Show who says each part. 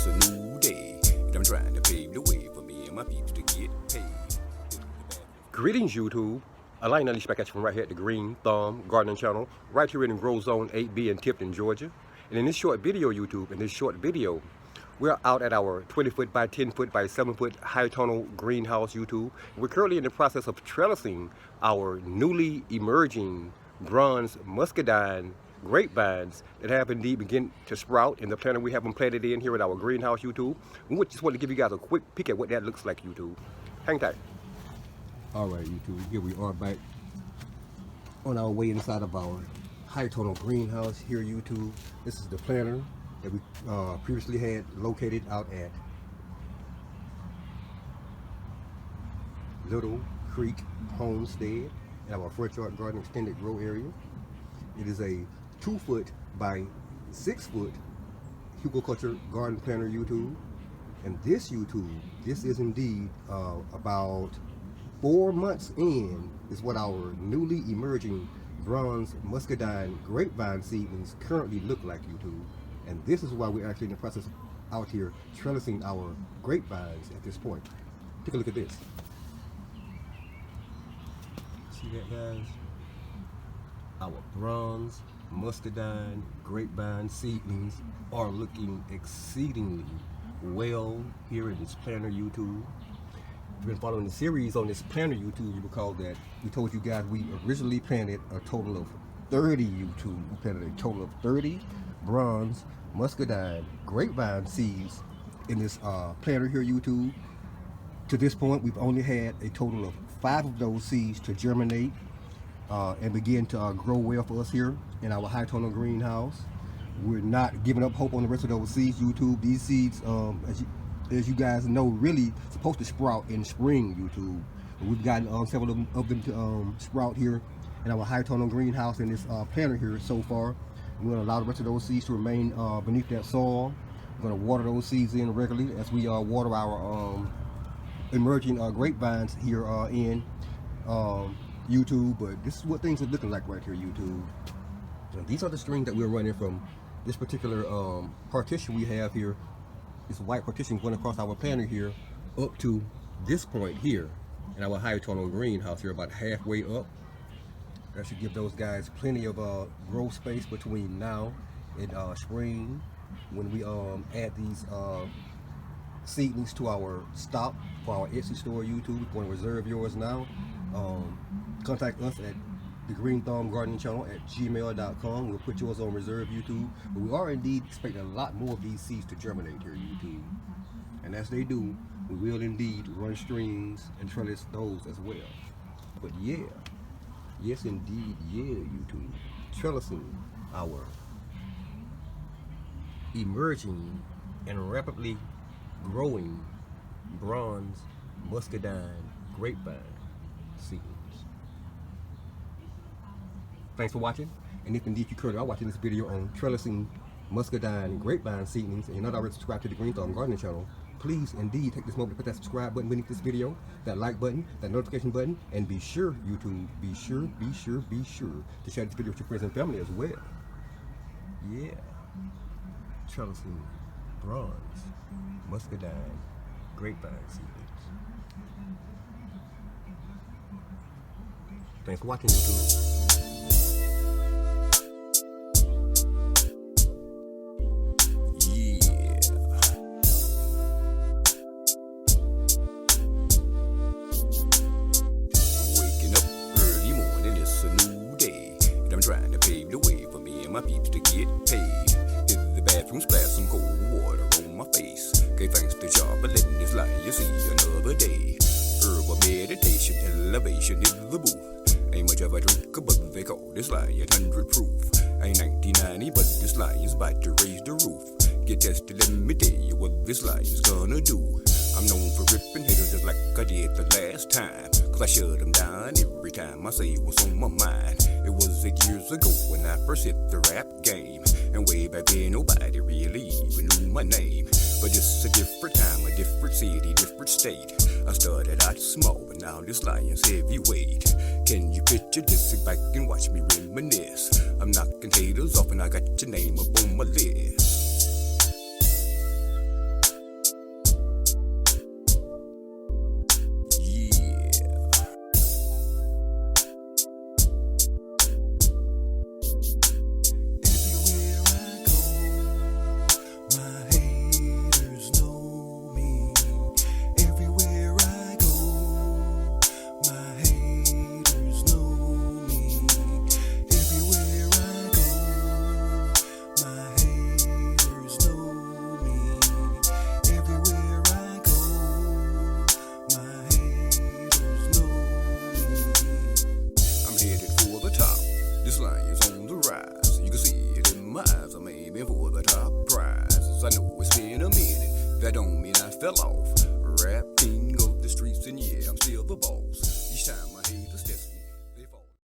Speaker 1: it's a new day. And I'm trying to pave the way for me and my peeps to get paid.
Speaker 2: Greetings, YouTube. Alain Ali back at you from right here at the Green Thumb Gardening Channel, right here in Grove Zone 8B in Tifton, Georgia. And in this short video, YouTube, we're out at our 20-foot by 10-foot by 7-foot high tunnel greenhouse, YouTube. We're currently in the process of trellising our newly emerging bronze muscadine grapevines that have indeed begun to sprout in the planter we have them planted in here at our greenhouse, YouTube. We just want to give you guys a quick peek at what that looks like, YouTube. Hang tight. All right, YouTube, here we are back on our way inside of our high tunnel greenhouse here, YouTube. This is the planter that we previously had located out at Little Creek Homestead in our front yard garden extended grow area. It is a 2-foot by 6-foot hugelkultur garden planter, YouTube. And this, YouTube, this is indeed about 4 months in is what our newly emerging bronze muscadine grapevine seedlings currently look like, YouTube. And this is why we're actually in the process of out here trellising our grapevines at this point. Take a look at this. See that, guys? Our bronze muscadine grapevine seedlings are looking exceedingly well here in this planter, YouTube. If you've been following the series on this planter, YouTube, you recall that we told you guys we originally planted a total of 30, YouTube. We planted a total of 30 bronze muscadine grapevine seeds in this planter here, YouTube. To this point, we've only had a total of 5 of those seeds to germinate and begin to grow well for us here in our high tunnel greenhouse. We're not giving up hope on the rest of those seeds, YouTube. These seeds, as you guys know, really supposed to sprout in spring, YouTube. We've gotten several of them to sprout here in our high tunnel greenhouse in this planter here so far. We're going to allow the rest of those seeds to remain beneath that soil. We're going to water those seeds in regularly as we water our emerging grapevines here in YouTube. But this is what things are looking like right here, YouTube. And these are the strings that we're running from this particular partition we have here. This white partition going across our planter here up to this point here in our high tunnel greenhouse here, about halfway up. That should give those guys plenty of growth space between now and spring when we add these seedlings to our stock for our Etsy store, YouTube. If you want to reserve yours now, contact us at the Green Thumb Gardening Channel at gmail.com. We'll put yours on reserve, YouTube. But we are indeed expecting a lot more of these seeds to germinate here, YouTube. And as they do, we will indeed run strings and trellis those as well. But yeah, yes indeed, yeah, YouTube. Trellising our emerging and rapidly growing bronze muscadine grapevine seedlings. Thanks for watching, and if indeed you currently are watching this video on trellising muscadine grapevine seedlings and you're not already subscribed to the Green Thumb Gardening Channel, please indeed take this moment to put that subscribe button beneath this video, that like button, that notification button, and be sure, YouTube, be sure to share this video with your friends and family as well. Yeah, trellising bronze muscadine grapevine seedlings. Thanks for watching, YouTube.
Speaker 1: Trying to pave the way for me and my peeps to get paid. Hit the bathroom, splash some cold water on my face. Okay, thanks to job for letting this life you see another day. Herbal meditation, elevation is the booth. Ain't much of a drinker, but they call this lion 100 proof. Ain't 1990, but this lion's about to raise the roof. Get tested, let me tell you what this lion's gonna do. I'm known for ripping haters just like I did the last time. Cause I shut them down every time I say what's on my mind. It was years ago when I first hit the rap game. And way back then nobody really even knew my name. But it's a different time, a different city, different state. I started out small, but now this lion's heavyweight. Can you picture this? Sit back and watch me reminisce. I'm knocking haters off and I got your name up on my list. That don't mean I fell off. Rapping